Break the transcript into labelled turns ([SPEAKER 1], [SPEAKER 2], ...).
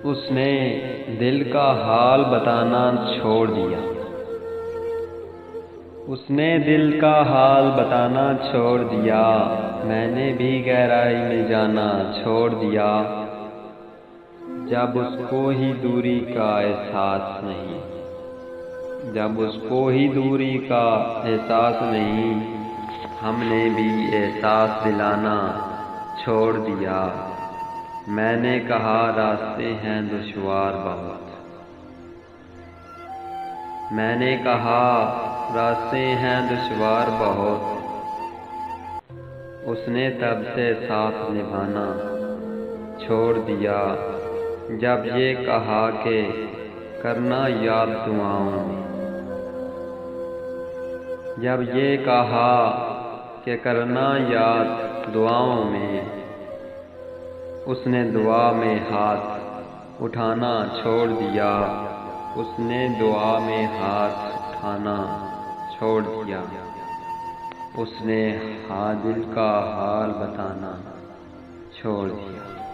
[SPEAKER 1] उसने दिल का हाल बताना छोड़ दिया। उसने दिल का हाल बताना छोड़ दिया। मैंने भी गहराई में जाना छोड़ दिया। जब उसको ही दूरी का एहसास नहीं, जब उसको ही दूरी का एहसास नहीं, हमने भी एहसास दिलाना छोड़ दिया। मैंने कहा रास्ते हैं दुश्वार बहुत, मैंने कहा रास्ते हैं दुश्वार बहुत। उसने तब से साथ निभाना छोड़ दिया। जब ये कहा कि करना याद दुआओं में, जब ये कहा कि करना याद दुआओं में, उसने दुआ में हाथ उठाना छोड़ दिया। उसने दुआ में हाथ उठाना छोड़ दिया। उसने दिल का हाल बताना छोड़ दिया।